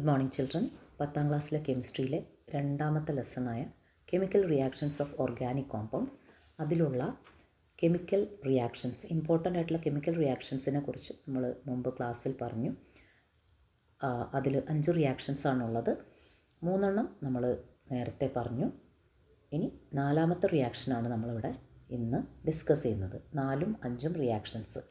Good morning children. 10ാം ക്ലാസ്സിലെ കെമിസ്ട്രിയിലെ രണ്ടാമത്തെ ലെസണായ chemical reactions of organic compounds, അതിലുള്ള കെമിക്കൽ റിയാക്ഷൻസ്, ഇമ്പോർട്ടൻ്റ് ആയിട്ടുള്ള കെമിക്കൽ റിയാക്ഷൻസിനെ കുറിച്ച് നമ്മൾ മുമ്പ് ക്ലാസ്സിൽ പറഞ്ഞു. അതിൽ 5 റിയാക്ഷൻസ് ആണുള്ളത്. 3 നമ്മൾ നേരത്തെ പറഞ്ഞു. ഇനി 4ാമത്തെ റിയാക്ഷനാണ് നമ്മളിവിടെ ഇന്ന് ഡിസ്കസ് ചെയ്യുന്നത്. 4ഉം 5ഉം reactions.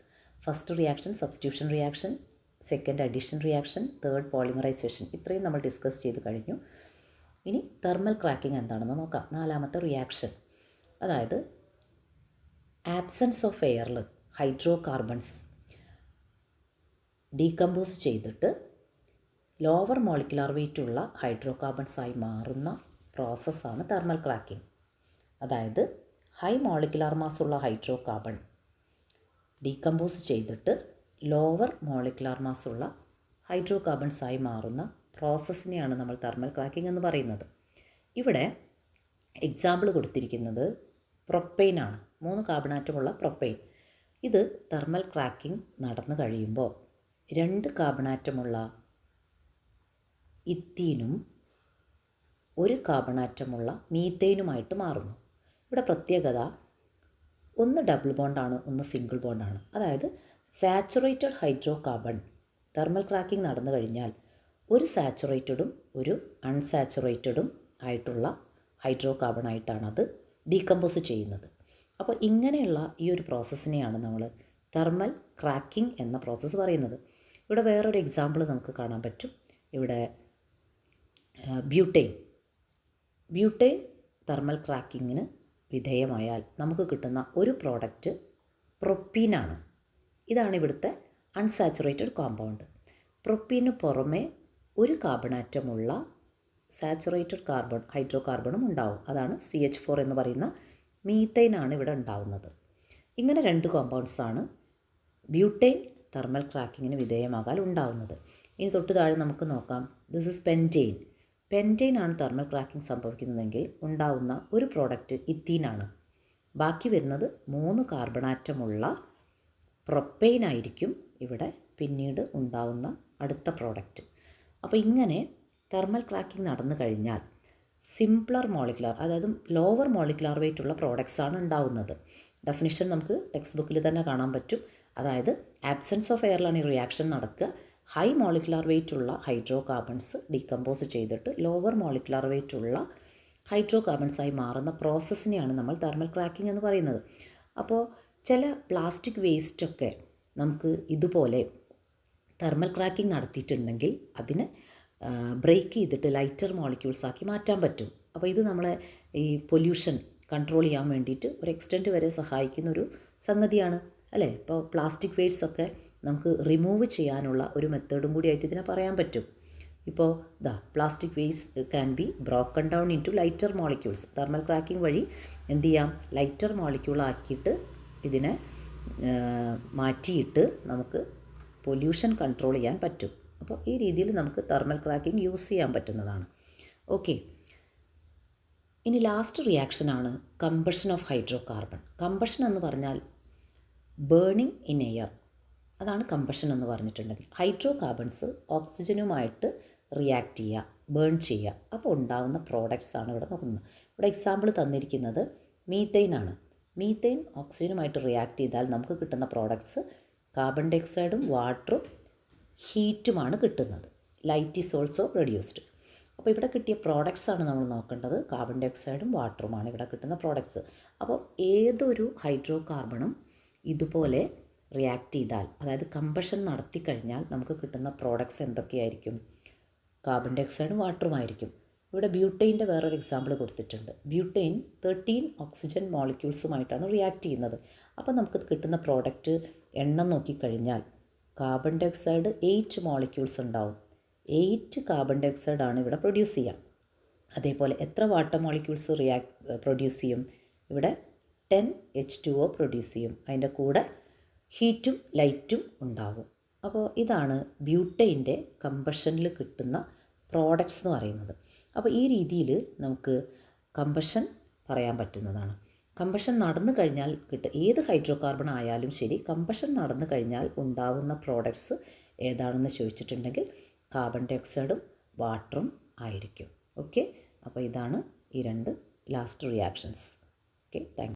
First reaction substitution reaction, second addition reaction, third polymerization. ഇത്രയും നമ്മൾ ഡിസ്കസ് ചെയ്ത് കഴിഞ്ഞു. ഇനി തെർമൽ ക്രാക്കിംഗ് എന്താണെന്ന് നോക്കാം. 4ാമത്തെ റിയാക്ഷൻ, അതായത് ആബ്സെൻസ് ഓഫ് എയറിൽ ഹൈഡ്രോ കാർബൺസ് ഡീകമ്പോസ് ചെയ്തിട്ട് ലോവർ മോളിക്കുലാർ വെയ്റ്റുള്ള ഹൈഡ്രോ കാർബൺസായി മാറുന്ന പ്രോസസ്സാണ് തെർമൽ ക്രാക്കിംഗ്. അതായത് ഹൈ മോളിക്കുലാർ മാസ് ഉള്ള ഹൈഡ്രോ കാർബൺ ഡീകമ്പോസ് ചെയ്തിട്ട് ലോവർ മോളിക്കുലാർ മാസ് ഉള്ള ഹൈഡ്രോ കാർബൺസായി മാറുന്ന പ്രോസസ്സിനെയാണ് നമ്മൾ തെർമൽ ക്രാക്കിംഗ് എന്ന് പറയുന്നത്. ഇവിടെ എക്സാമ്പിൾ കൊടുത്തിരിക്കുന്നത് പ്രൊപ്പെയിനാണ്. 3 കാർബണാറ്റമുള്ള പ്രൊപ്പെയിൻ. ഇത് തെർമൽ ക്രാക്കിംഗ് നടന്നു കഴിയുമ്പോൾ 2 കാർബണാറ്റമുള്ള ഇത്തീനും 1 കാർബണാറ്റമുള്ള മീത്തേനുമായിട്ട് മാറുന്നു. ഇവിടെ പ്രത്യേകത, ഒന്ന് ഡബിൾ ബോണ്ടാണ്, ഒന്ന് സിംഗിൾ ബോണ്ടാണ്. അതായത് saturated hydro carbon thermal cracking നടന്നു കഴിഞ്ഞാൽ ഒരു സാച്ചുറേറ്റഡും ഒരു അൺസാച്ചുറേറ്റഡും ആയിട്ടുള്ള ഹൈഡ്രോ കാർബൺ ആയിട്ടാണ് അത് ഡീകമ്പോസ് ചെയ്യുന്നത്. അപ്പോൾ ഇങ്ങനെയുള്ള ഈ ഒരു പ്രോസസ്സിനെയാണ് നമ്മൾ തെർമൽ ക്രാക്കിംഗ് എന്ന പ്രോസസ്സ് പറയുന്നത്. ഇവിടെ വേറൊരു എക്സാമ്പിൾ നമുക്ക് കാണാൻ പറ്റും. ഇവിടെ ബ്യൂട്ടെയിൻ തെർമൽ ക്രാക്കിങ്ങിന് വിധേയമായാൽ നമുക്ക് കിട്ടുന്ന ഒരു പ്രോഡക്റ്റ് പ്രൊപ്പീനാണ്. ഇതാണ് ഇവിടുത്തെ അൺസാച്ചുറേറ്റഡ് കോമ്പൗണ്ട്. പ്രൊപ്പീന് പുറമെ 1 കാർബണാറ്റമുള്ള സാച്ചുറേറ്റഡ് കാർബൺ ഹൈഡ്രോ കാർബണും ഉണ്ടാവും. അതാണ് CH4 എന്ന് പറയുന്ന മീത്തൈനാണ് ഇവിടെ ഉണ്ടാവുന്നത്. ഇങ്ങനെ 2 കോമ്പൗണ്ട്സാണ് ബ്യൂട്ടെയിൻ തെർമൽ ക്രാക്കിങ്ങിന് വിധേയമാകാൻ ഉണ്ടാവുന്നത്. ഇനി തൊട്ട് താഴെ നമുക്ക് നോക്കാം. ദിസ് ഇസ് പെൻറ്റെയിൻ ആണ് തെർമൽ ക്രാക്കിംഗ് സംഭവിക്കുന്നതെങ്കിൽ ഉണ്ടാവുന്ന ഒരു പ്രോഡക്റ്റ് ഇത്തീനാണ്. ബാക്കി വരുന്നത് 3 കാർബണാറ്റമുള്ള പ്രൊപ്പെയിൻ ആയിരിക്കും ഇവിടെ പിന്നീട് ഉണ്ടാവുന്ന അടുത്ത പ്രോഡക്റ്റ്. അപ്പോൾ ഇങ്ങനെ തെർമൽ ക്രാക്കിംഗ് നടന്നു കഴിഞ്ഞാൽ സിംപ്ലർ മോളിക്കുലാർ, അതായത് ലോവർ മോളിക്കുലാർ വെയ്റ്റ് ഉള്ള പ്രോഡക്ട്സാണ് ഉണ്ടാവുന്നത്. ഡെഫിനിഷൻ നമുക്ക് ടെക്സ്റ്റ് ബുക്കിൽ തന്നെ കാണാൻ പറ്റും. അതായത് ആബ്സെൻസ് ഓഫ് എയറിലാണ് ഈ റിയാക്ഷൻ നടക്കുക. ഹൈ മോളിക്കുലാർ വെയ്റ്റ് ഉള്ള ഹൈഡ്രോ കാർബൺസ് ഡീകമ്പോസ് ചെയ്തിട്ട് ലോവർ മോളിക്കുലാർ വെയ്റ്റ് ഉള്ള ഹൈഡ്രോ കാർബൺസായി മാറുന്ന പ്രോസസ്സിനെയാണ് നമ്മൾ തെർമൽ ക്രാക്കിംഗ് എന്ന് പറയുന്നത്. അപ്പോൾ ചില പ്ലാസ്റ്റിക് വേസ്റ്റൊക്കെ നമുക്ക് ഇതുപോലെ തെർമൽ ക്രാക്കിംഗ് നടത്തിയിട്ടുണ്ടെങ്കിൽ അതിനെ ബ്രേക്ക് ചെയ്തിട്ട് ലൈറ്റർ മോളിക്യൂൾസ് ആക്കി മാറ്റാൻ പറ്റും. അപ്പോൾ ഇത് നമ്മളെ ഈ പൊല്യൂഷൻ കൺട്രോൾ ചെയ്യാൻ വേണ്ടിയിട്ട് ഒരു എക്സ്റ്റെൻറ്റ് വരെ സഹായിക്കുന്ന ഒരു സംഗതിയാണ്, അല്ലേ? ഇപ്പോൾ പ്ലാസ്റ്റിക് വേസ്റ്റൊക്കെ നമുക്ക് റിമൂവ് ചെയ്യാനുള്ള ഒരു മെത്തേഡും കൂടി ആയിട്ട് ഇതിനെ പറയാൻ പറ്റും. ഇപ്പോൾ plastic waste can be broken down into lighter molecules. Thermal cracking വഴി എന്ത് ചെയ്യാം? ലൈറ്റർ മോളിക്യൂളാക്കിയിട്ട് ഇതിനെ മാറ്റിയിട്ട് നമുക്ക് പൊല്യൂഷൻ കൺട്രോൾ ചെയ്യാൻ പറ്റും. അപ്പോൾ ഈ രീതിയിൽ നമുക്ക് തെർമൽ ക്രാക്കിംഗ് യൂസ് ചെയ്യാൻ പറ്റുന്നതാണ്. ഓക്കെ, ഇനി ലാസ്റ്റ് റിയാക്ഷനാണ് combustion of hydrocarbon. Combustion എന്ന് പറഞ്ഞാൽ ബേണിംഗ് ഇൻ എയർ, അതാണ് കമ്പഷൻ എന്ന് പറഞ്ഞിട്ടുണ്ടെങ്കിൽ. ഹൈഡ്രോ കാർബൺസ് ഓക്സിജനുമായിട്ട് റിയാക്ട് ചെയ്യുക, ബേൺ ചെയ്യുക. അപ്പോൾ ഉണ്ടാകുന്ന പ്രോഡക്റ്റ്സാണ് ഇവിടെ നോക്കുന്നത്. ഇവിടെ എക്സാമ്പിൾ തന്നിരിക്കുന്നത് മീത്തൈനാണ്. മീത്തൈൻ ഓക്സിജനുമായിട്ട് റിയാക്ട് ചെയ്താൽ നമുക്ക് കിട്ടുന്ന പ്രോഡക്ട്സ് കാർബൺ ഡൈ ഓക്സൈഡും വാട്ടറും ഹീറ്റുമാണ് കിട്ടുന്നത്. Light is also produced. അപ്പോൾ ഇവിടെ കിട്ടിയ പ്രോഡക്ട്സാണ് നമ്മൾ നോക്കേണ്ടത്. കാർബൺ ഡൈ ഓക്സൈഡും വാട്ടറുമാണ് ഇവിടെ കിട്ടുന്ന പ്രോഡക്ട്സ്. അപ്പോൾ ഏതൊരു ഹൈഡ്രോ കാർബണും ഇതുപോലെ റിയാക്ട് ചെയ്താൽ, അതായത് കമ്പഷൻ നടത്തി കഴിഞ്ഞാൽ നമുക്ക് കിട്ടുന്ന പ്രോഡക്ട്സ് എന്തൊക്കെയായിരിക്കും? കാർബൺ ഡൈ ഓക്സൈഡും വാട്ടറുമായിരിക്കും. ഇവിടെ ബ്യൂട്ടെയിൻ്റെ വേറൊരു എക്സാമ്പിൾ കൊടുത്തിട്ടുണ്ട്. ബ്യൂട്ടെയിൻ 13 ഓക്സിജൻ മോളിക്യൂൾസുമായിട്ടാണ് റിയാക്ട് ചെയ്യുന്നത്. അപ്പോൾ നമുക്ക് കിട്ടുന്ന പ്രോഡക്റ്റ് എണ്ണം നോക്കിക്കഴിഞ്ഞാൽ കാർബൺ ഡൈ ഓക്സൈഡ് 8 മോളിക്യൂൾസ് ഉണ്ടാവും. 8 കാർബൺ ഡൈ ഓക്സൈഡാണ് ഇവിടെ പ്രൊഡ്യൂസ് ചെയ്യുക. അതേപോലെ എത്ര വാട്ടർ മോളിക്യൂൾസ് പ്രൊഡ്യൂസ് ചെയ്യും? ഇവിടെ 10 H2O പ്രൊഡ്യൂസ് ചെയ്യും. അതിൻ്റെ കൂടെ ഹീറ്റും ലൈറ്റും ഉണ്ടാവും. അപ്പോൾ ഇതാണ് ബ്യൂട്ടെയിൻ്റെ കമ്പഷനിൽ കിട്ടുന്ന പ്രോഡക്ട്സ് എന്ന് പറയുന്നത്. അപ്പോൾ ഈ രീതിയിൽ നമുക്ക് കമ്പഷൻ പറയാൻ പറ്റുന്നതാണ്. കമ്പഷൻ നടന്നു കഴിഞ്ഞാൽ ഏത് ഹൈഡ്രോ കാർബൺ ആയാലും ശരി, കമ്പഷൻ നടന്നു കഴിഞ്ഞാൽ ഉണ്ടാവുന്ന പ്രോഡക്ട്സ് ഏതാണെന്ന് ചോദിച്ചിട്ടുണ്ടെങ്കിൽ കാർബൺ ഡൈ ഓക്സൈഡും വാട്ടറും ആയിരിക്കും. ഓക്കെ, അപ്പോൾ ഇതാണ് ഈ രണ്ട് last reactions. Okay, thank you.